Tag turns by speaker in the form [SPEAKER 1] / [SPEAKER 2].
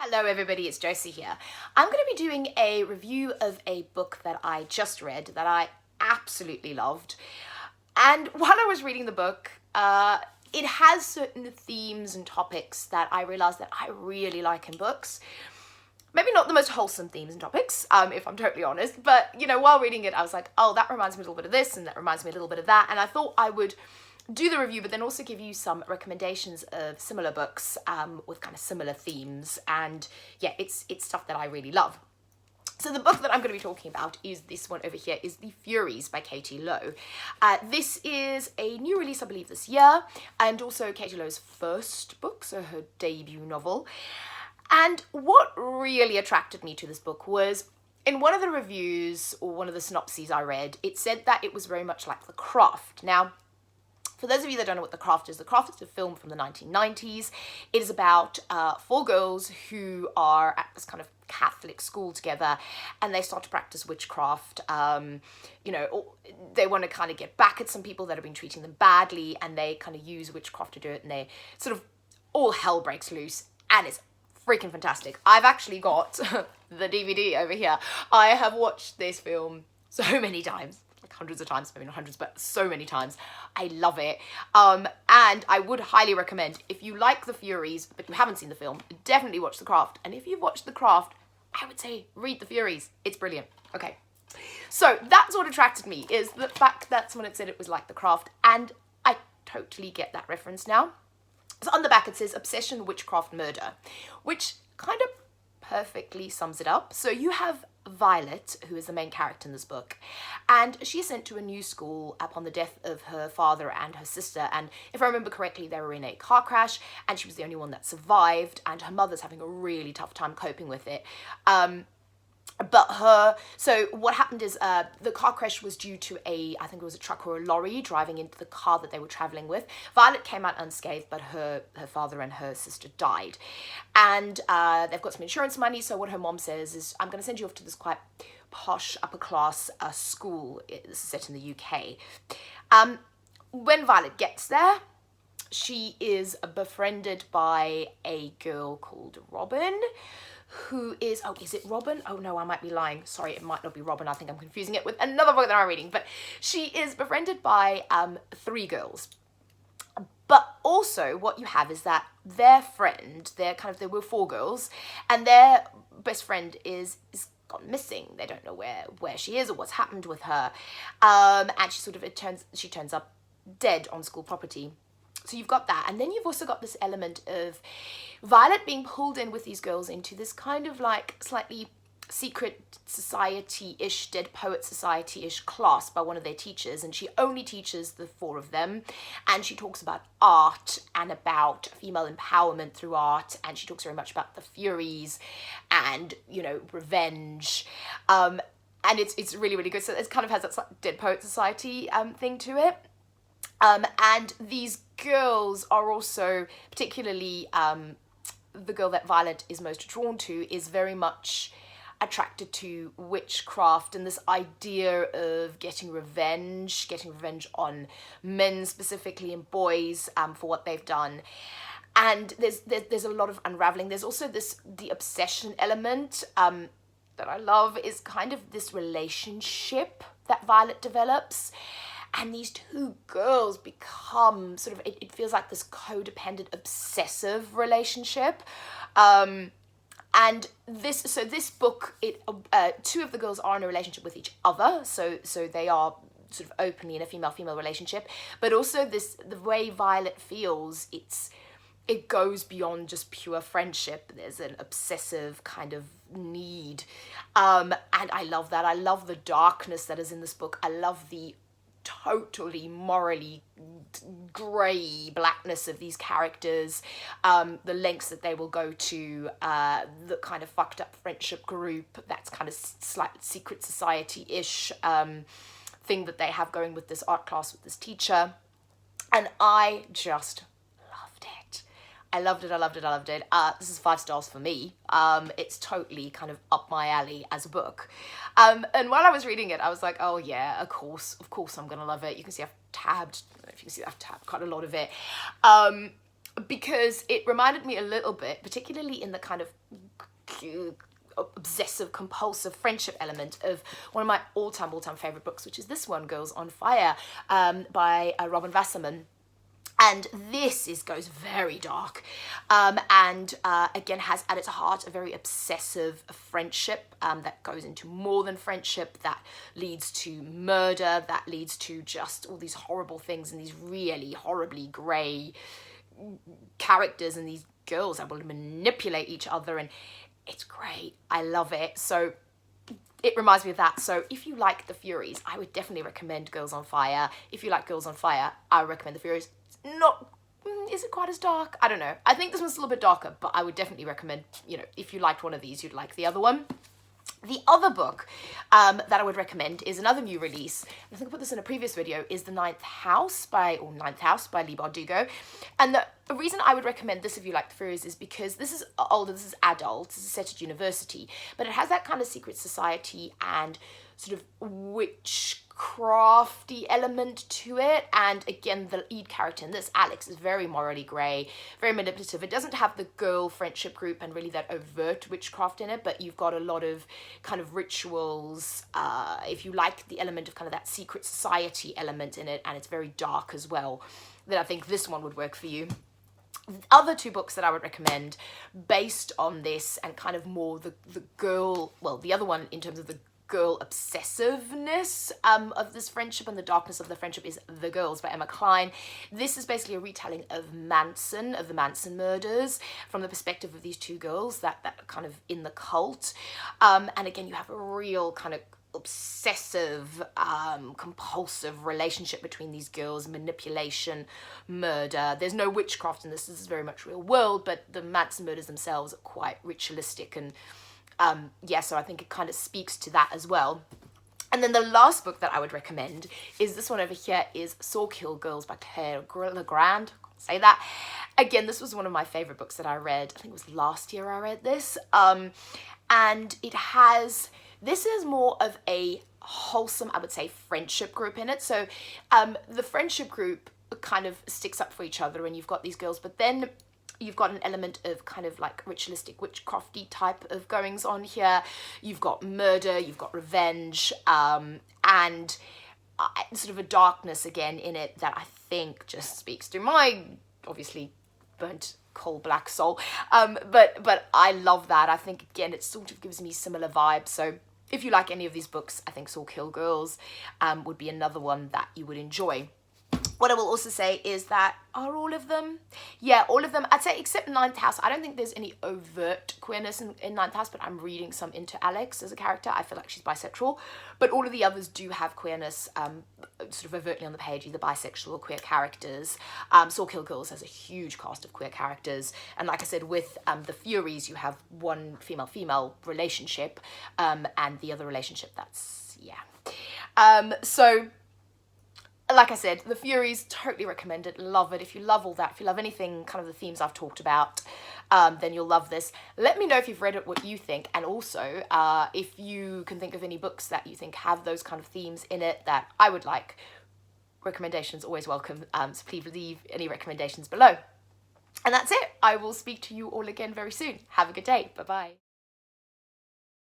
[SPEAKER 1] Hello everybody, it's Josie here. I'm going to be doing a review of a book that I just read that I absolutely loved. And while I was reading the book, it has certain themes and topics that I realized that I really like in books. Maybe not the most wholesome themes and topics, if I'm totally honest, but while reading it, I was like, oh, that reminds me a little bit of this and that reminds me a little bit of that. And I thought I would do the review, but then also give you some recommendations of similar books with kind of similar themes. And yeah, it's stuff that I really love. So the book that I'm going to be talking about is this one over here, is The Furies by Katie Lowe. This is a new release, I believe, this year, and also Katie Lowe's first book, so her debut novel. And what really attracted me to this book was, in one of the reviews, or one of the synopses I read, it said that it was very much like The Craft. Now, for those of you that don't know what The Craft is a film from the 1990s. It is about four girls who are at this kind of Catholic school together, and they start to practice witchcraft. They want to kind of get back at some people that have been treating them badly, and they kind of use witchcraft to do it, and they sort of, all hell breaks loose, and it's freaking fantastic. I've actually got the DVD over here. I have watched this film so many times. Hundreds of times, maybe not hundreds, but so many times. I love it. And I would highly recommend, if you like The Furies, but you haven't seen the film, definitely watch The Craft. And if you've watched The Craft, I would say read The Furies. It's brilliant. Okay. So that's what attracted me, is the fact that someone had said it was like The Craft, and I totally get that reference now. So on the back it says Obsession, Witchcraft, Murder, which kind of perfectly sums it up. So you have Violet, who is the main character in this book, and she is sent to a new school upon the death of her father and her sister, and if I remember correctly, they were in a car crash and she was the only one that survived, and her mother's having a really tough time coping with it. So what happened is the car crash was due to I think it was a truck or a lorry driving into the car that they were traveling with. Violet came out unscathed, but her father and her sister died. And they've got some insurance money, so what her mom says is, I'm going to send you off to this quite posh, upper-class school. This is set in the UK. When Violet gets there, she is befriended by a girl called Robin, who is, is it Robin? Oh no, I might be lying. Sorry, it might not be Robin. I think I'm confusing it with another book that I'm reading. But she is befriended by three girls. But also what you have is that their friend, there were four girls, and their best friend is gone missing. They don't know where she is or what's happened with her. And she turns up dead on school property. So you've got that, and then you've also got this element of Violet being pulled in with these girls into this kind of like slightly secret society-ish, dead poet society-ish class by one of their teachers, and she only teaches the four of them, and she talks about art and about female empowerment through art, and she talks very much about the Furies and, revenge, and it's really, really good. So it kind of has that dead poet society thing to it. And these girls are also, particularly the girl that Violet is most drawn to, is very much attracted to witchcraft and this idea of getting revenge on men specifically and boys for what they've done. And there's a lot of unraveling. There's also the obsession element that I love, is kind of this relationship that Violet develops. And these two girls become sort of, it feels like this codependent, obsessive relationship. And this book, two of the girls are in a relationship with each other. So they are sort of openly in a female-female relationship. But also the way Violet feels, it goes beyond just pure friendship. There's an obsessive kind of need. And I love that. I love the darkness that is in this book. I love the totally morally grey blackness of these characters, the lengths that they will go to, the kind of fucked up friendship group, that's kind of slight secret society-ish thing that they have going with this art class with this teacher. And I just loved it. I loved it. This is 5 stars for me. It's totally kind of up my alley as a book. And while I was reading it, I was like, oh yeah, of course I'm gonna love it. You can see I've tabbed, I don't know if you can see I've tabbed quite a lot of it. Because it reminded me a little bit, particularly in the kind of obsessive compulsive friendship element of one of my all-time favorite books, which is this one, Girls on Fire, by Robin Wasserman. And this goes very dark, and again has at its heart a very obsessive friendship that goes into more than friendship, that leads to murder, that leads to just all these horrible things, and these really horribly grey characters and these girls that will manipulate each other, and it's great. I love it. So it reminds me of that. So if you like the Furies, I would definitely recommend Girls on Fire. If you like Girls on Fire, I would recommend the Furies. Not, is it quite as dark? I don't know. I think this one's a little bit darker, but I would definitely recommend, you know, if you liked one of these, you'd like the other one. The other book that I would recommend is another new release. I think I put this in a previous video, is The Ninth House by Leigh Bardugo. And the reason I would recommend this if you like the Furies is because this is older, this is adult, this is set at university, but it has that kind of secret society and sort of witchcrafty element to it. And again, the lead character in this, Alex, is very morally grey, very manipulative. It doesn't have the girl friendship group and really that overt witchcraft in it, but you've got a lot of kind of rituals, if you like the element of kind of that secret society element in it, and it's very dark as well, then I think this one would work for you. The other two books that I would recommend based on this and kind of more the girl, well, the other one in terms of the girl obsessiveness of this friendship and the darkness of the friendship is The Girls by Emma Cline. This is basically a retelling of the Manson murders from the perspective of these two girls that are kind of in the cult. And again, you have a real kind of obsessive, compulsive relationship between these girls, manipulation, murder. There's no witchcraft in this. This is very much real world, but the Manson murders themselves are quite ritualistic, and yeah, so I think it kind of speaks to that as well. And then the last book that I would recommend is this one over here, is Saw Kill Girls by Claire Legrand. Say that. Again, this was one of my favorite books that I read. I think it was last year I read this. And it has, this is more of a wholesome, I would say, friendship group in it. So the friendship group kind of sticks up for each other, and you've got these girls, but then you've got an element of kind of like ritualistic, witchcrafty type of goings on here. You've got murder, you've got revenge, and sort of a darkness again in it that I think just speaks to my obviously burnt coal black soul. But I love that. I think again it sort of gives me similar vibes. So if you like any of these books, I think Saw Kill Girls would be another one that you would enjoy. What I will also say is that, are all of them? Yeah, all of them. I'd say except Ninth House. I don't think there's any overt queerness in Ninth House, but I'm reading some into Alex as a character. I feel like she's bisexual. But all of the others do have queerness sort of overtly on the page, either bisexual or queer characters. Saw Kill Girls has a huge cast of queer characters. And like I said, with the Furies, you have one female-female relationship and the other relationship that's, yeah. So like I said, the Furies, totally recommend it, love it. If you love all that, if you love anything, kind of the themes I've talked about, then you'll love this. Let me know if you've read it, what you think, and also if you can think of any books that you think have those kind of themes in it that I would like. Recommendations always welcome, so please leave any recommendations below. And that's it. I will speak to you all again very soon. Have a good day. Bye-bye.